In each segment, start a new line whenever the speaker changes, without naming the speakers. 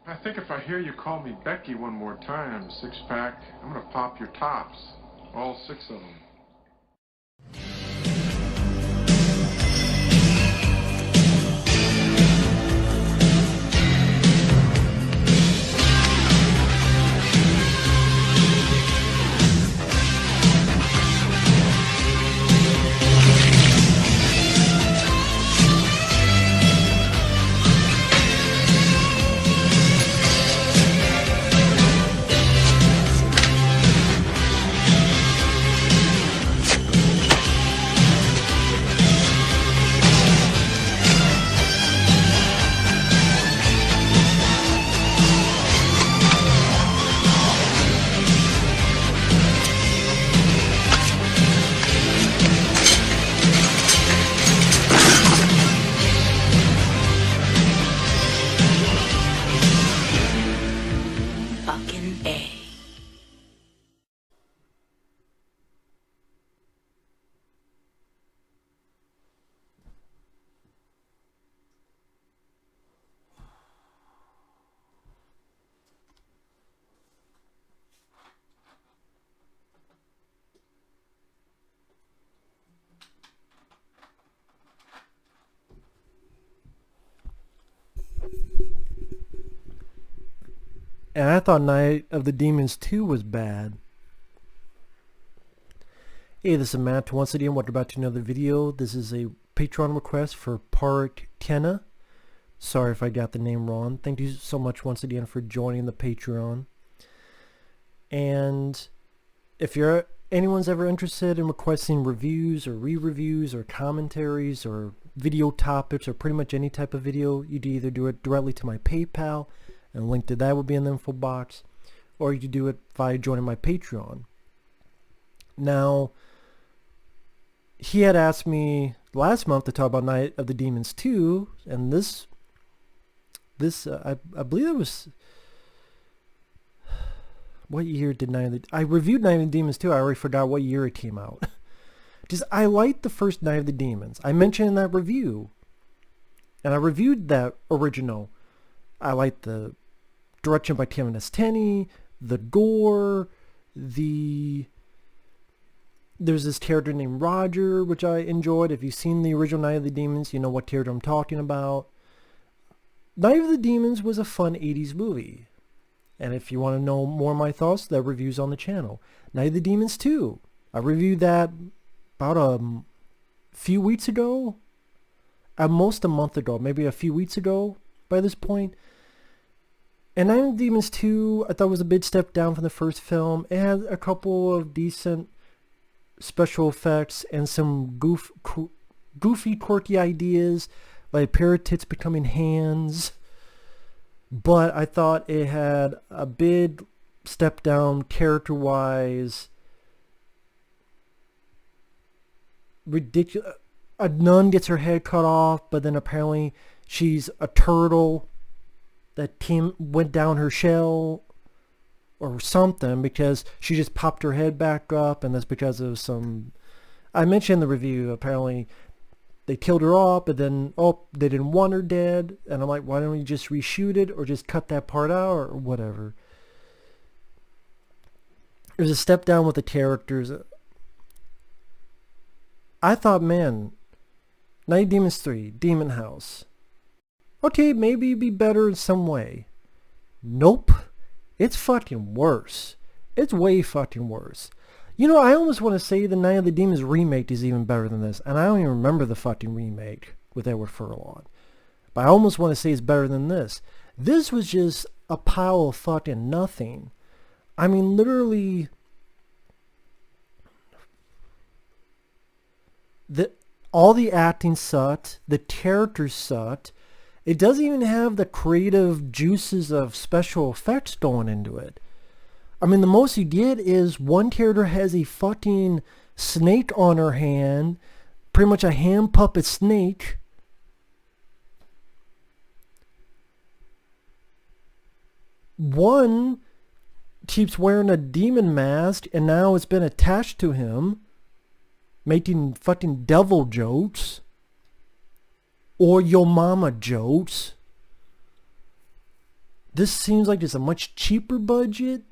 I think if I hear you call me Becky one more time, six-pack, I'm gonna pop your tops. All six of them.
And I thought Night of the Demons 2 was bad. Hey, this is Matt. Once again, welcome back to another video. This is a Patreon request for Patricia. Sorry if I got the name wrong. Thank you so much once again for joining the Patreon. And if anyone's ever interested in requesting reviews or re-reviews or commentaries or video topics or pretty much any type of video, you can either do it directly to my PayPal, and a link to that will be in the info box, or you can do it via joining my Patreon. Now, he had asked me last month to talk about Night of the Demons 2, and this I believe it was, what year did I reviewed Night of the Demons 2. I already forgot what year it came out. Just, I liked the first Night of the Demons. I mentioned in that review, and I reviewed that original. I liked the direction by Tim Tenney, the gore, there's this character named Roger, which I enjoyed. If you've seen the original Night of the Demons, you know what character I'm talking about. Night of the Demons was a fun 80s movie. And if you want to know more of my thoughts, that review's on the channel. Night of the Demons 2. I reviewed that about a few weeks ago. At most a month ago. Maybe a few weeks ago by this point. And Night of the Demons 2, I thought was a big step down from the first film. It had a couple of decent special effects and some goofy, quirky ideas, like a pair of tits becoming hands. But I thought it had a big step down character-wise. Ridiculous. A nun gets her head cut off, but then apparently she's a turtle that went down her shell or something, because she just popped her head back up, and that's because of some, I mentioned in the review, apparently they killed her off, but then, they didn't want her dead, and I'm like, why don't we just reshoot it, or just cut that part out, or whatever. There's a step down with the characters. I thought, man, Night of Demons 3, Demon House. Okay, maybe it'd be better in some way. Nope. It's fucking worse. It's way fucking worse. You know, I almost want to say the Night of the Demons remake is even better than this. And I don't even remember the fucking remake with Edward Furlong. But I almost want to say it's better than this. This was just a pile of fucking nothing. I mean, literally, all the acting sucked. The characters sucked. It doesn't even have the creative juices of special effects going into it. I mean, the most you get is one character has a fucking snake on her hand, pretty much a hand puppet snake. One keeps wearing a demon mask, and now it's been attached to him, making fucking devil jokes. Or yo mama jokes. This seems like it's a much cheaper budget.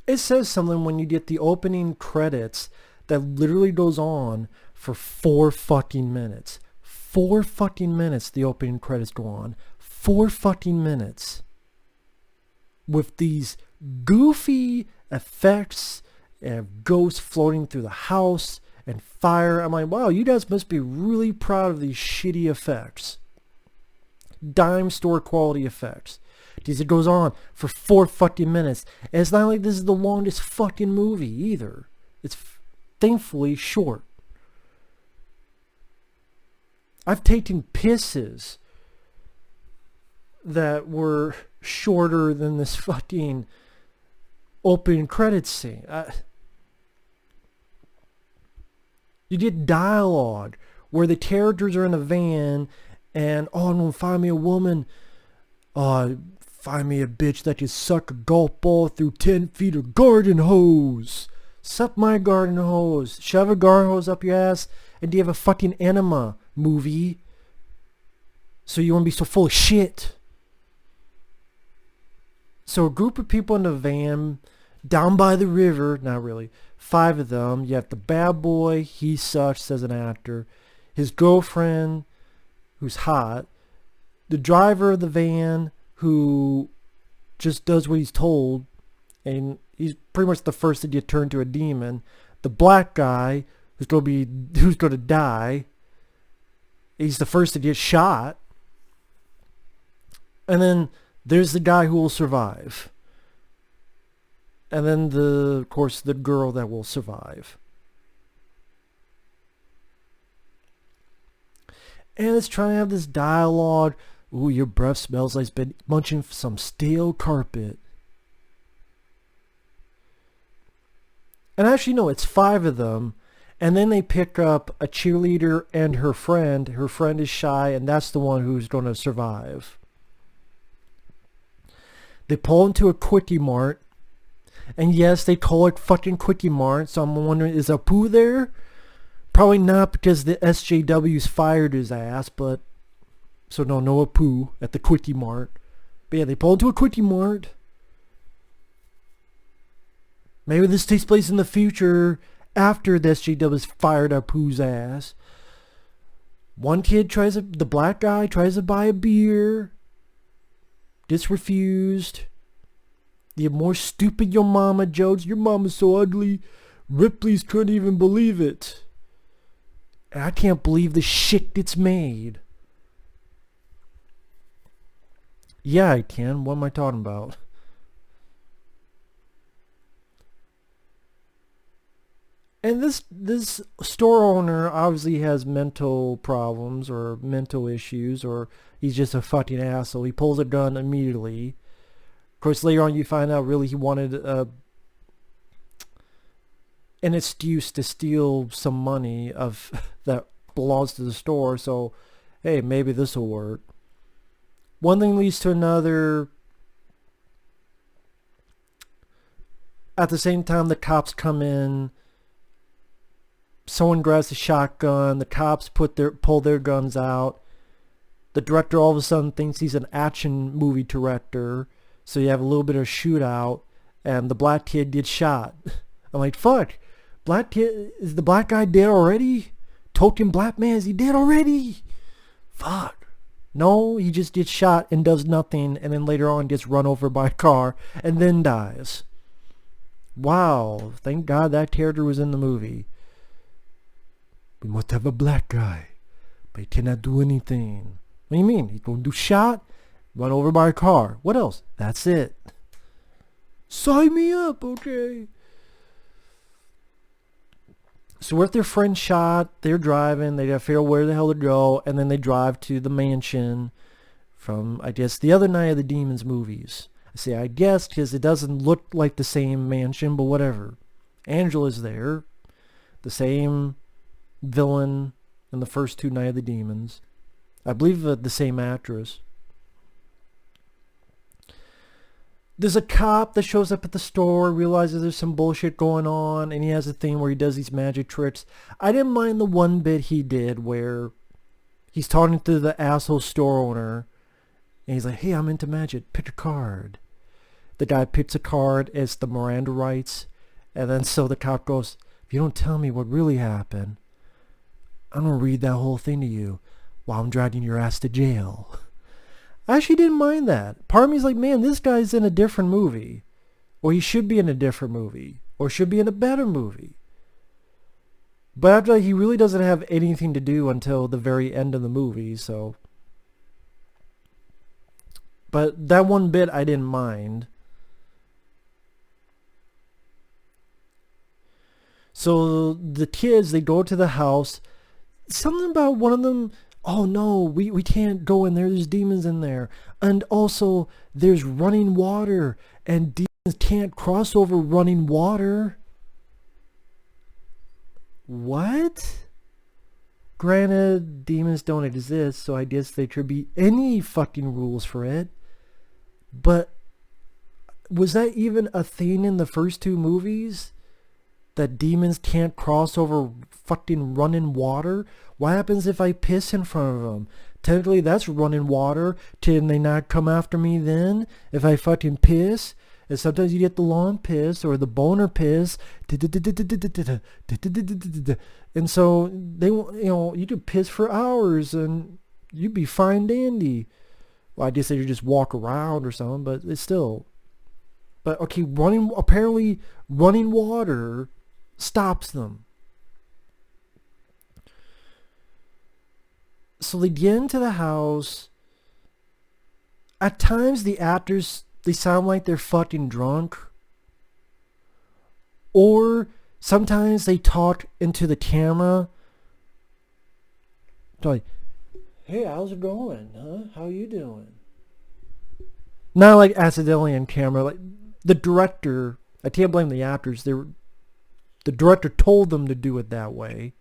It says something when you get the opening credits that literally goes on for 4 fucking minutes. 4 fucking minutes the opening credits go on. 4 fucking minutes. With these goofy effects and ghosts floating through the house and fire. I'm like, wow, you guys must be really proud of these shitty effects. Dime store quality effects. Because it goes on for 4 fucking minutes. And it's not like this is the longest fucking movie either. It's thankfully short. I've taken pisses that were shorter than this fucking opening credits scene. You get dialogue where the characters are in a van and, oh, I'm gonna find me a woman. Find me a bitch that can suck a golf ball through 10 feet of garden hose. Suck my garden hose. Shove a garden hose up your ass. And do you have a fucking enema movie? So you want to be so full of shit. So a group of people in a van down by the river. Not really. 5 of them. You have the bad boy. He sucks as an actor. His girlfriend, who's hot. The driver of the van, who just does what he's told, and he's pretty much the first to get turned to a demon. The black guy, who's going to die. He's the first to get shot. And then there's the guy who will survive. And then of course, the girl that will survive. And it's trying to have this dialogue. Ooh, your breath smells like it's been munching some stale carpet. And actually, no, it's 5 of them. And then they pick up a cheerleader and her friend. Her friend is shy, and that's the one who's going to survive. They pull into a Quickie Mart. And yes, they call it fucking Quickie Mart. So I'm wondering, is Apu there? Probably not, because the SJW's fired his ass, but... So no Apu at the Quickie Mart. But yeah, they pull into a Quickie Mart. Maybe this takes place in the future after the SJW has fired Apu's ass. One kid the black guy tries to buy a beer. Gets refused. The more stupid your mama jokes. Your mama's so ugly. Ripley's couldn't even believe it. And I can't believe the shit gets made. Yeah, I can. What am I talking about? And this store owner obviously has mental problems or mental issues, or he's just a fucking asshole. He pulls a gun immediately. Of course, later on you find out really he wanted an excuse to steal some money that belongs to the store. So, hey, maybe this will work. One thing leads to another. At the same time, the cops come in. Someone grabs a shotgun. The cops pull their guns out. The director all of a sudden thinks he's an action movie director. So you have a little bit of shootout. And the black kid gets shot. I'm like, fuck. Black kid, is the black guy dead already? Token black man, is he dead already? Fuck. No, he just gets shot and does nothing, and then later on gets run over by a car and then dies. Wow, thank God that character was in the movie. We must have a black guy, but he cannot do anything. What do you mean? He's going to do shot, run over by a car. What else? That's it. Sign me up, okay. So with their friend shot, they're driving, they gotta figure out where the hell to go, and then they drive to the mansion from, I guess, the other Night of the Demons movies. I say I guess because it doesn't look like the same mansion, but whatever. Angela's there, the same villain in the first 2 Night of the Demons. I believe the same actress. There's a cop that shows up at the store, realizes there's some bullshit going on, and he has a thing where he does these magic tricks. I didn't mind the one bit he did where he's talking to the asshole store owner, and he's like, hey, I'm into magic, pick a card. The guy picks a card, it's the Miranda rights, and then so the cop goes, if you don't tell me what really happened, I'm going to read that whole thing to you while I'm dragging your ass to jail. I actually didn't mind that. Part of me's like, man, this guy's in a different movie. Or he should be in a different movie. Or should be in a better movie. But after that, he really doesn't have anything to do until the very end of the movie, so. But that one bit I didn't mind. So the kids, they go to the house. Something about one of them, oh no, we can't go in there. There's demons in there. And also, there's running water. And demons can't cross over running water. What? Granted, demons don't exist, so I guess there should be any fucking rules for it. But was that even a thing in the first two movies? That demons can't cross over fucking running water? What happens if I piss in front of them? Technically, that's running water. Can they not come after me then? If I fucking piss? And sometimes you get the lawn piss or the boner piss. And so, you could piss for hours and you'd be fine dandy. Well, I guess they could just walk around or something, but it's still. But, okay, apparently running water stops them. So they get into the house. At times the actors, they sound like they're fucking drunk. Or sometimes they talk into the camera. They're like, hey, how's it going? Huh? How you doing? Not like accidentally on camera. Like the director, I can't blame the actors. The director told them to do it that way.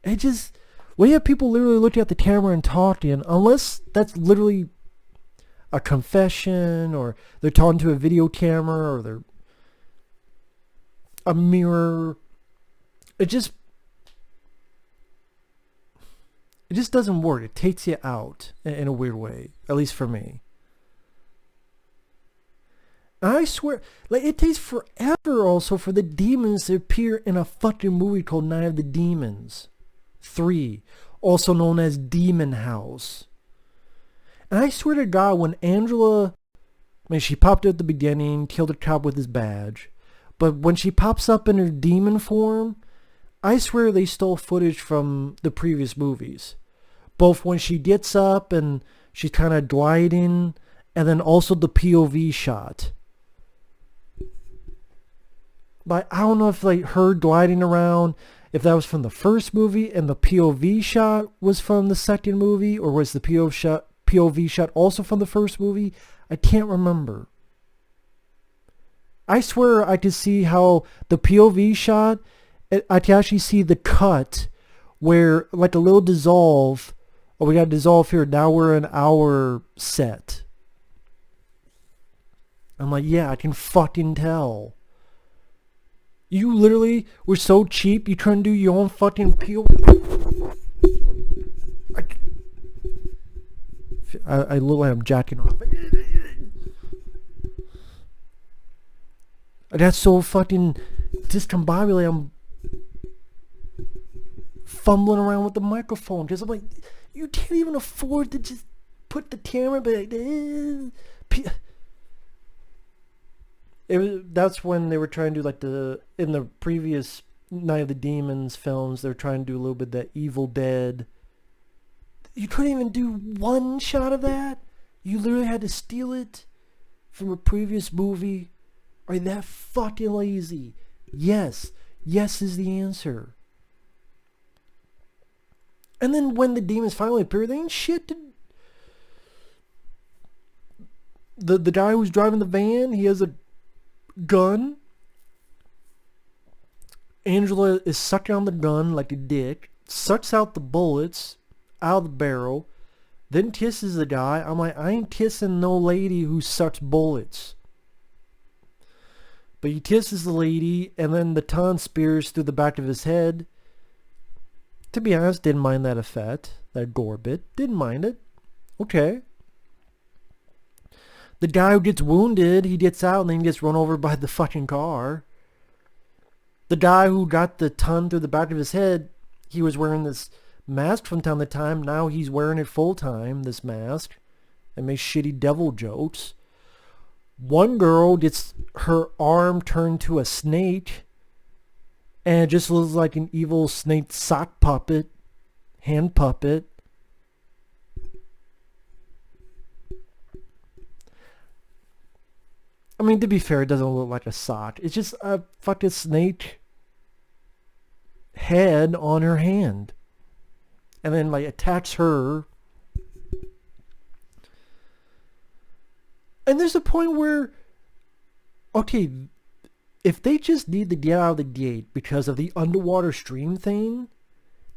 It just, when you have people literally looking at the camera and talking, unless that's literally a confession or they're talking to a video camera or they're a mirror, it just doesn't work. It takes you out in a weird way, at least for me. I swear, like, it takes forever also for the demons to appear in a fucking movie called Night of the Demons 3, also known as Demon House. And I swear to God, when Angela, she popped up at the beginning, killed a cop with his badge, but when she pops up in her demon form, I swear they stole footage from the previous movies. Both when she gets up and she's kind of gliding, and then also the POV shot. But I don't know if like her gliding around, if that was from the first movie and the POV shot was from the second movie, or was the POV shot also from the first movie? I can't remember. I swear I could see how the POV shot, I could actually see the cut where like a little dissolve. Oh, we got dissolve here. Now we're in our set. I'm like, yeah, I can fucking tell. You literally were so cheap, you couldn't do your own fucking POV. I look like I'm jacking off. That's so fucking discombobulated. I'm fumbling around with the microphone because I'm like, you can't even afford to just put the camera back. That's when they were trying to do like in the previous Night of the Demons films, they were trying to do a little bit of that Evil Dead. You couldn't even do one shot of that? You literally had to steal it from a previous movie? Are you that fucking lazy? Yes. Yes is the answer. And then when the demons finally appear, they ain't shit to... The guy who's driving the van, he has a gun. Angela is sucking on the gun like a dick, sucks out the bullets out of the barrel, then kisses the guy. I'm like, I ain't kissing no lady who sucks bullets. But he kisses the lady, and then the tongue spears through the back of his head. to be honest, didn't mind that effect, that gore bit. Didn't mind it. Okay. The guy who gets wounded, he gets out and then gets run over by the fucking car. The guy who got the ton through the back of his head, he was wearing this mask from time to time. Now he's wearing it full time, this mask, and makes shitty devil jokes. One girl gets her arm turned to a snake, and it just looks like an evil snake sock puppet, hand puppet. I mean, to be fair, it doesn't look like a sock. It's just a fucking snake head on her hand. And then, like, attacks her. And there's a point where, okay, if they just need to get out of the gate because of the underwater stream thing,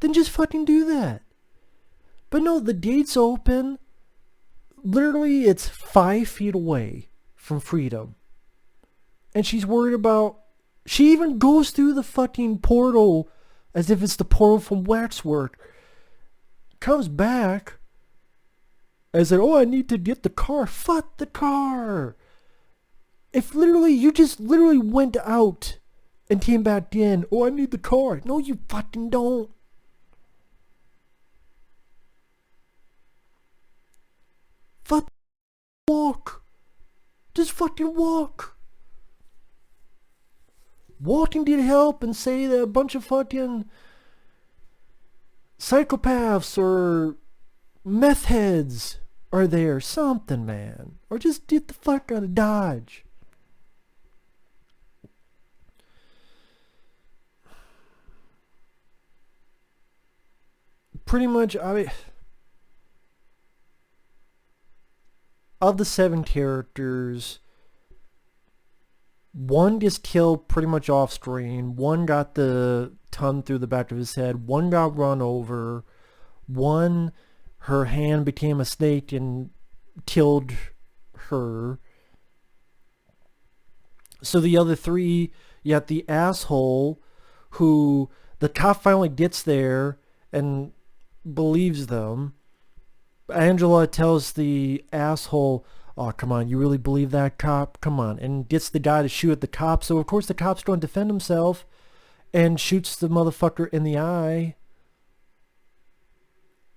then just fucking do that. But no, the gate's open. Literally, it's 5 feet away from freedom. And she's worried about... She even goes through the fucking portal as if it's the portal from Waxwork. Comes back and said, oh, I need to get the car. Fuck the car. If literally, you just literally went out and came back in. Oh, I need the car. No, you fucking don't. Fuck. Walk. Just fucking walk. Walk and get help and say that a bunch of fucking psychopaths or meth heads are there. Something, man. Or just get the fuck out of Dodge. Pretty much, I mean... Of the 7 characters, 1 gets killed pretty much off screen, 1 got the ton through the back of his head, 1 got run over, 1, her hand became a snake and killed her. So the other 3, you got the asshole who the cop finally gets there and believes them. Angela tells the asshole, oh, come on, you really believe that, cop? Come on. And gets the guy to shoot at the cop. So, of course, the cop's going to defend himself and shoots the motherfucker in the eye.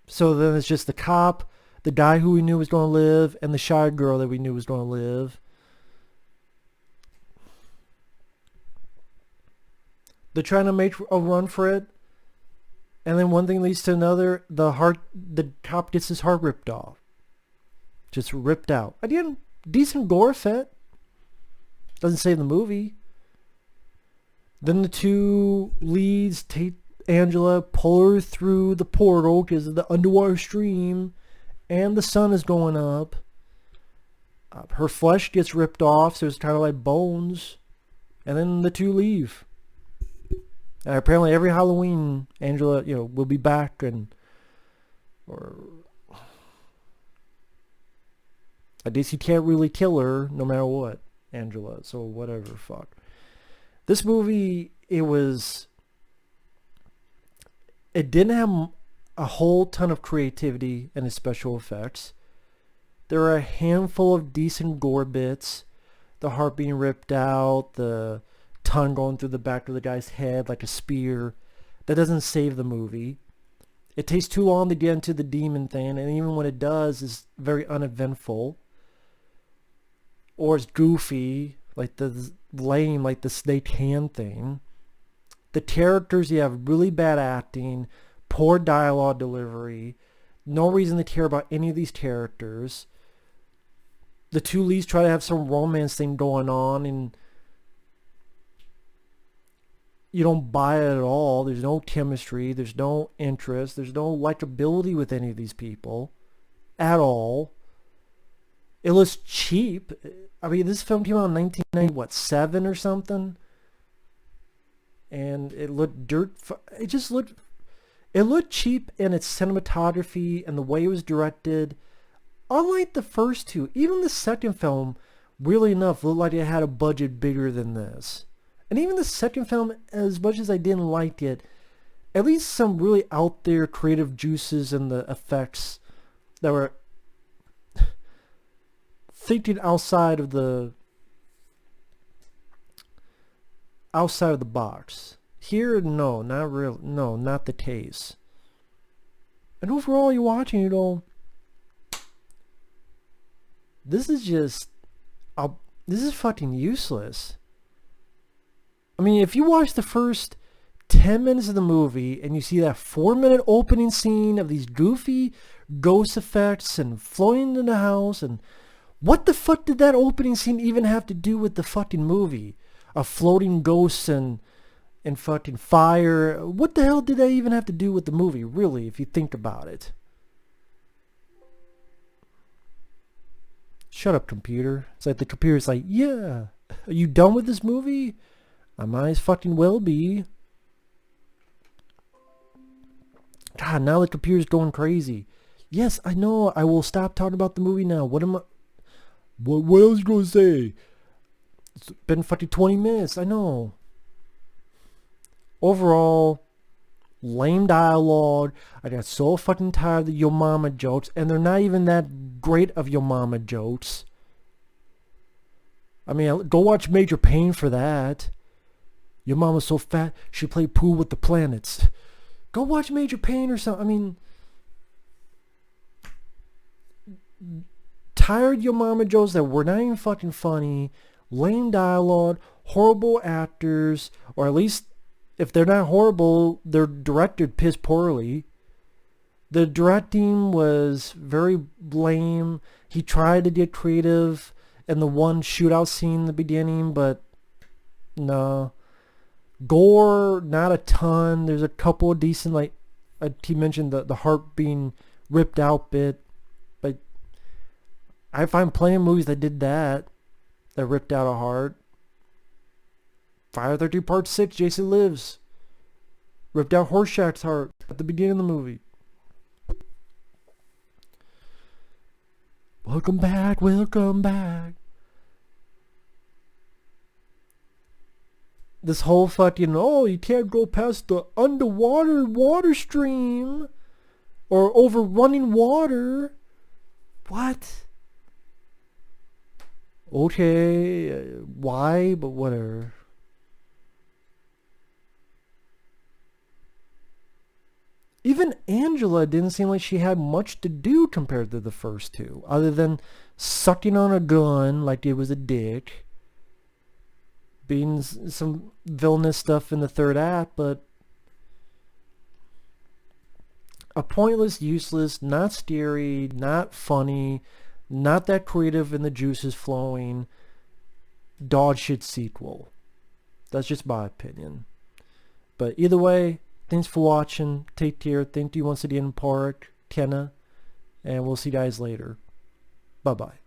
So then it's just the cop, the guy who we knew was going to live, and the shy girl that we knew was going to live. They're trying to make a run for it. And then one thing leads to another. The cop gets his heart ripped off. Just ripped out. Again, decent gore effect. Doesn't save the movie. Then the 2 leads take Angela, pull her through the portal because of the underwater stream. And the sun is going up. Her flesh gets ripped off, so it's kind of like bones. And then the 2 leave. Apparently every Halloween, Angela, will be back or I guess you can't really kill her no matter what, Angela. So whatever, fuck. This movie, it didn't have a whole ton of creativity in its special effects. There are a handful of decent gore bits. The heart being ripped out, the tongue going through the back of the guy's head like a spear. That doesn't save the movie. It takes too long to get into the demon thing, and even when it does, it's very uneventful. Or it's goofy, like the lame, like the snake hand thing. The characters, you have really bad acting, poor dialogue delivery, no reason to care about any of these characters. The 2 leads try to have some romance thing going on, and you don't buy it at all. There's no chemistry. There's no interest. There's no likability with any of these people at all. It looks cheap. I mean, this film came out in 1997 or something? And it looked it looked cheap in its cinematography and the way it was directed. Unlike the first 2, even the second film, weirdly enough, looked like it had a budget bigger than this. And even the second film, as much as I didn't like it, at least some really out there creative juices and the effects that were thinking outside of the box. Here, no, not real. No, not the case. And overall, you're watching, you know, this is just, this is fucking useless. I mean, if you watch the first 10 minutes of the movie and you see that 4-minute opening scene of these goofy ghost effects and floating in the house, and what the fuck did that opening scene even have to do with the fucking movie? A floating ghosts and fucking fire. What the hell did that even have to do with the movie, really, if you think about it? Shut up, computer. It's like the computer's like, yeah, are you done with this movie? I might as fucking well be. God, now the computer's going crazy. Yes, I know. I will stop talking about the movie now. What am I... What else you gonna say? It's been fucking 20 minutes. I know. Overall, lame dialogue. I got so fucking tired of the yo mama jokes, and they're not even that great of yo mama jokes. I mean, go watch Major Payne for that. Your mama's so fat, she played pool with the planets. Go watch Major Payne or something. I mean, tired yo mama jokes that were not even fucking funny. Lame dialogue, horrible actors, or at least if they're not horrible, they're directed piss poorly. The directing was very lame. He tried to get creative in the one shootout scene in the beginning, but no. Gore, not a ton. There's a couple of decent, like he mentioned, the heart being ripped out bit, but I find plenty of movies that did that ripped out a heart. Friday the 13th Part 6, Jason Lives. Ripped out Horseshack's heart at the beginning of the movie. Welcome back, welcome back. This whole fucking, oh, you can't go past the underwater water stream. Or over running water. What? Okay, why? But whatever. Even Angela didn't seem like she had much to do compared to the first two, other than sucking on a gun like it was a dick, being some villainous stuff in the third act, but a pointless, useless, not scary, not funny, not that creative and the juices flowing, dog shit sequel. That's just my opinion. But either way, thanks for watching. Take care. Thank you once again, Park, Kenna, and we'll see you guys later. Bye-bye.